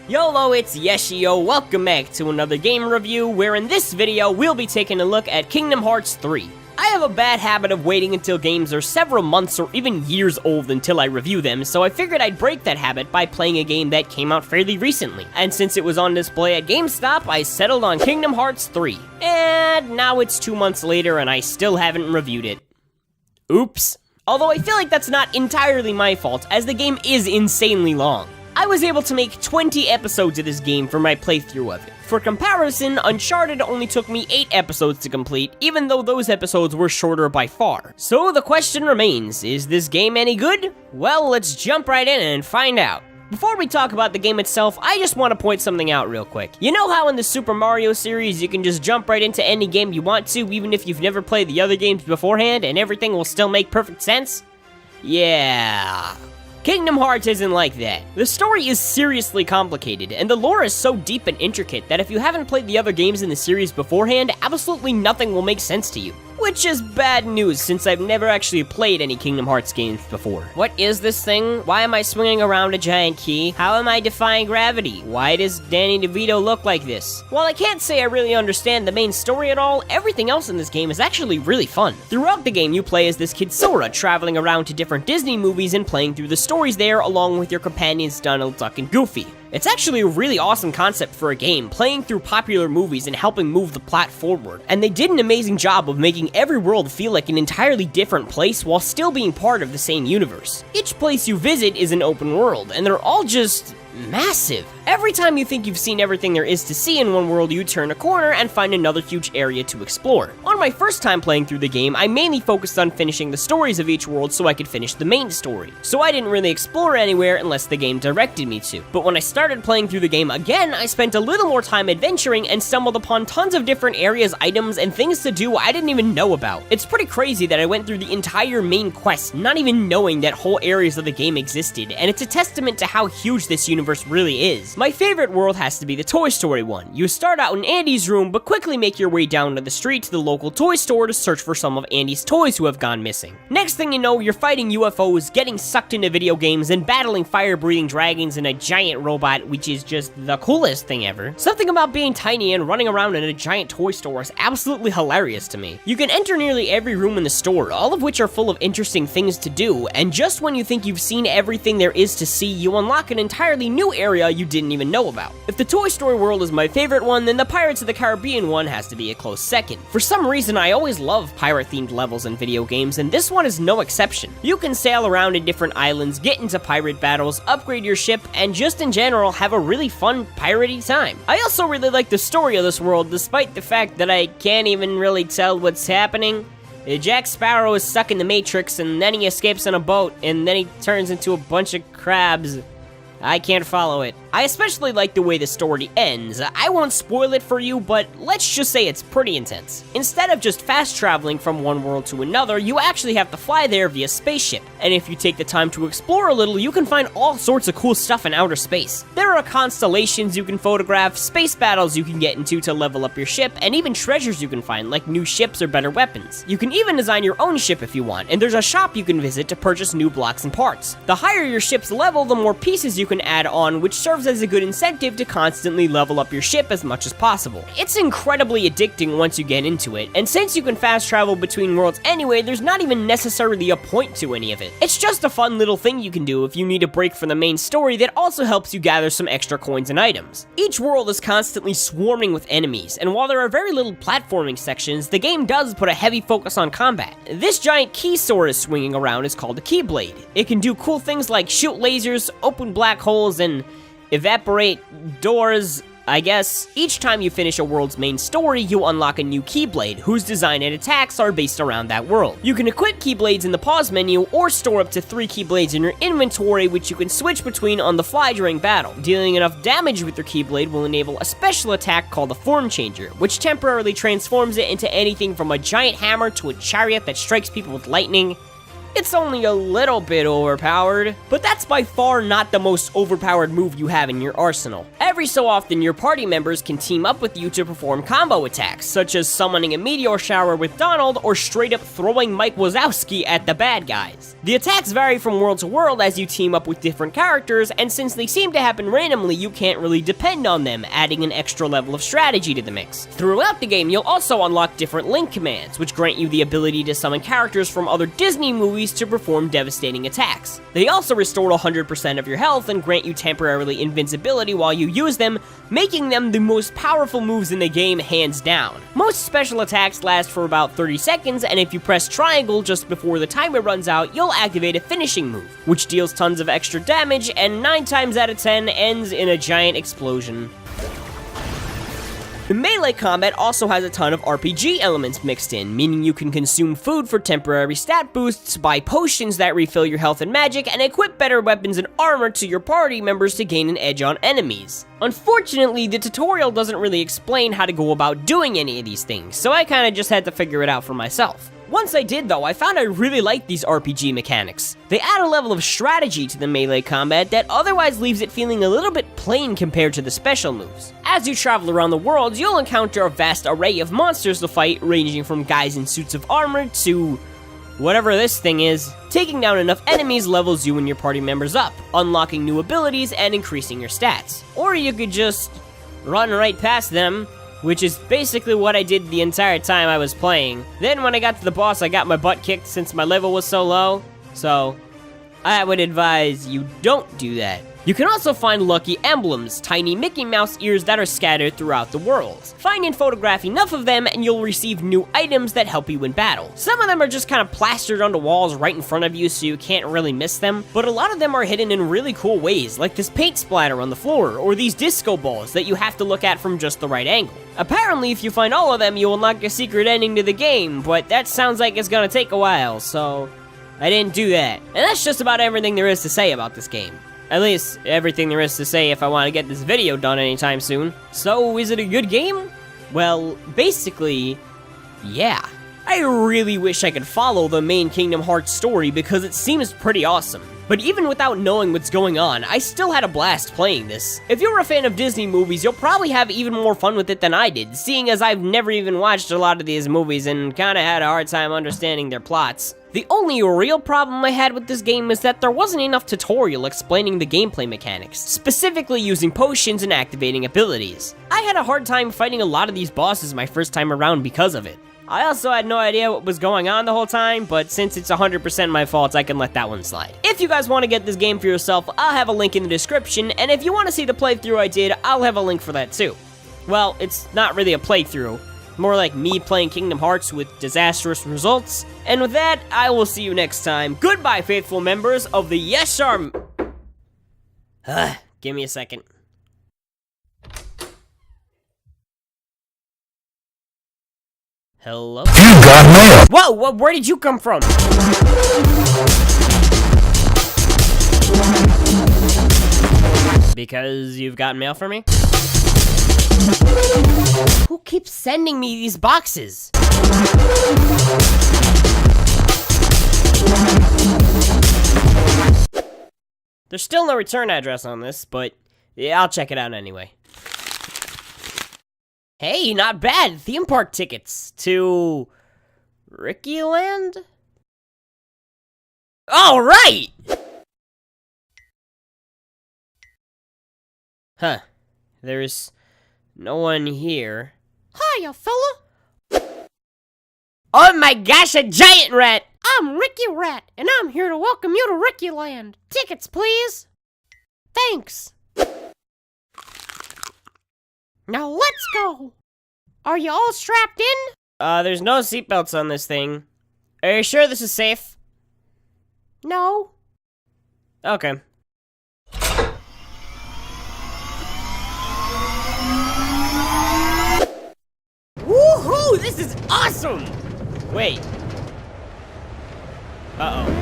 YOLO, it's Yeshio. Welcome back to another game review, where in this video, we'll be taking a look at Kingdom Hearts 3. I have a bad habit of waiting until games are several months or even years old until I review them, so I figured I'd break that habit by playing a game that came out fairly recently. And since it was on display at GameStop, I settled on Kingdom Hearts 3. And now it's 2 months later and I still haven't reviewed it. Oops. Although I feel like that's not entirely my fault, as the game is insanely long. I was able to make 20 episodes of this game for my playthrough of it. For comparison, Uncharted only took me 8 episodes to complete, even though those episodes were shorter by far. So the question remains, is this game any good? Well, let's jump right in and find out. Before we talk about the game itself, I just want to point something out real quick. You know how in the Super Mario series, you can just jump right into any game you want to, even if you've never played the other games beforehand, and everything will still make perfect sense? Yeah. Kingdom Hearts isn't like that. The story is seriously complicated, and the lore is so deep and intricate that if you haven't played the other games in the series beforehand, absolutely nothing will make sense to you. Which is bad news, since I've never actually played any Kingdom Hearts games before. What is this thing? Why am I swinging around a giant key? How am I defying gravity? Why does Danny DeVito look like this? While I can't say I really understand the main story at all, everything else in this game is actually really fun. Throughout the game, you play as this kid Sora, traveling around to different Disney movies and playing through the stories there, along with your companions Donald, Duck, and Goofy. It's actually a really awesome concept for a game, playing through popular movies and helping move the plot forward. And they did an amazing job of making every world feel like an entirely different place while still being part of the same universe. Each place you visit is an open world, and they're all just massive. Every time you think you've seen everything there is to see in one world, you turn a corner and find another huge area to explore. On my first time playing through the game, I mainly focused on finishing the stories of each world so I could finish the main story. So I didn't really explore anywhere unless the game directed me to. But when I started playing through the game again, I spent a little more time adventuring and stumbled upon tons of different areas, items, and things to do I didn't even know about. It's pretty crazy that I went through the entire main quest not even knowing that whole areas of the game existed, and it's a testament to how huge this universe really is. My favorite world has to be the Toy Story one. You start out in Andy's room, but quickly make your way down to the street to the local toy store to search for some of Andy's toys who have gone missing. Next thing you know, you're fighting UFOs, getting sucked into video games, and battling fire-breathing dragons and a giant robot, which is just the coolest thing ever. Something about being tiny and running around in a giant toy store is absolutely hilarious to me. You can enter nearly every room in the store, all of which are full of interesting things to do, and just when you think you've seen everything there is to see, you unlock an entirely new area you didn't even know about. If the Toy Story world is my favorite one, then the Pirates of the Caribbean one has to be a close second. For some reason, I always love pirate-themed levels in video games, and this one is no exception. You can sail around in different islands, get into pirate battles, upgrade your ship, and just in general have a really fun piratey time. I also really like the story of this world, despite the fact that I can't even really tell what's happening. Jack Sparrow is stuck in the Matrix, and then he escapes on a boat, and then he turns into a bunch of crabs. I can't follow it. I especially like the way the story ends. I won't spoil it for you, but let's just say it's pretty intense. Instead of just fast traveling from one world to another, you actually have to fly there via spaceship. And if you take the time to explore a little, you can find all sorts of cool stuff in outer space. There are constellations you can photograph, space battles you can get into to level up your ship, and even treasures you can find, like new ships or better weapons. You can even design your own ship if you want, and there's a shop you can visit to purchase new blocks and parts. The higher your ship's level, the more pieces you can add on, which serves as a good incentive to constantly level up your ship as much as possible. It's incredibly addicting once you get into it, and since you can fast travel between worlds anyway, there's not even necessarily a point to any of it. It's just a fun little thing you can do if you need a break from the main story that also helps you gather some extra coins and items. Each world is constantly swarming with enemies, and while there are very little platforming sections, the game does put a heavy focus on combat. This giant key sword is swinging around is called a Keyblade. It can do cool things like shoot lasers, open black holes, and evaporate doors, I guess. Each time you finish a world's main story, you unlock a new Keyblade, whose design and attacks are based around that world. You can equip Keyblades in the pause menu, or store up to 3 Keyblades in your inventory, which you can switch between on the fly during battle. Dealing enough damage with your Keyblade will enable a special attack called the Form Changer, which temporarily transforms it into anything from a giant hammer to a chariot that strikes people with lightning. It's only a little bit overpowered, but that's by far not the most overpowered move you have in your arsenal. Every Every so often, your party members can team up with you to perform combo attacks, such as summoning a meteor shower with Donald or straight up throwing Mike Wazowski at the bad guys. The attacks vary from world to world as you team up with different characters, and since they seem to happen randomly, you can't really depend on them, adding an extra level of strategy to the mix. Throughout the game, you'll also unlock different Link commands, which grant you the ability to summon characters from other Disney movies to perform devastating attacks. They also restore 100% of your health and grant you temporarily invincibility while you use them, making them the most powerful moves in the game hands down. Most special attacks last for about 30 seconds, and if you press triangle just before the timer runs out, you'll activate a finishing move, which deals tons of extra damage and 9 times out of 10 ends in a giant explosion. The melee combat also has a ton of RPG elements mixed in, meaning you can consume food for temporary stat boosts, buy potions that refill your health and magic, and equip better weapons and armor to your party members to gain an edge on enemies. Unfortunately, the tutorial doesn't really explain how to go about doing any of these things, so I kinda just had to figure it out for myself. Once I did though, I found I really liked these RPG mechanics. They add a level of strategy to the melee combat that otherwise leaves it feeling a little bit plain compared to the special moves. As you travel around the world, you'll encounter a vast array of monsters to fight, ranging from guys in suits of armor to whatever this thing is. Taking down enough enemies levels you and your party members up, unlocking new abilities and increasing your stats. Or you could just run right past them, which is basically what I did the entire time I was playing. Then when I got to the boss, I got my butt kicked since my level was so low, so I would advise you don't do that. You can also find lucky emblems, tiny Mickey Mouse ears that are scattered throughout the world. Find and photograph enough of them and you'll receive new items that help you in battle. Some of them are just kind of plastered onto walls right in front of you so you can't really miss them, but a lot of them are hidden in really cool ways, like this paint splatter on the floor, or these disco balls that you have to look at from just the right angle. Apparently, if you find all of them, you'll unlock a secret ending to the game, but that sounds like it's gonna take a while, so I didn't do that. And that's just about everything there is to say about this game. At least, everything there is to say if I want to get this video done anytime soon. So, is it a good game? Well, basically, yeah. I really wish I could follow the main Kingdom Hearts story because it seems pretty awesome. But even without knowing what's going on, I still had a blast playing this. If you're a fan of Disney movies, you'll probably have even more fun with it than I did, seeing as I've never even watched a lot of these movies and kinda had a hard time understanding their plots. The only real problem I had with this game is that there wasn't enough tutorial explaining the gameplay mechanics, specifically using potions and activating abilities. I had a hard time fighting a lot of these bosses my first time around because of it. I also had no idea what was going on the whole time, but since it's 100% my fault, I can let that one slide. If you guys want to get this game for yourself, I'll have a link in the description, and if you want to see the playthrough I did, I'll have a link for that too. Well, it's not really a playthrough. More like me playing Kingdom Hearts with disastrous results. And with that, I will see you next time. Goodbye, faithful members of the Yeshar... Give me a second. Hello? You got mail! Whoa, where did you come from? Because you've got mail for me? Who keeps sending me these boxes? There's still no return address on this, but yeah, I'll check it out anyway. Hey, not bad. Theme park tickets to Ricky Land? All right! Huh. There's no one here. Hiya, fella. Oh my gosh, a giant rat! I'm Ricky Rat, and I'm here to welcome you to Ricky Land. Tickets, please. Thanks. Now let's go. Are you all strapped in? There's no seatbelts on this thing. Are you sure this is safe? No. Okay. Woohoo! This is awesome! Wait. Uh-oh.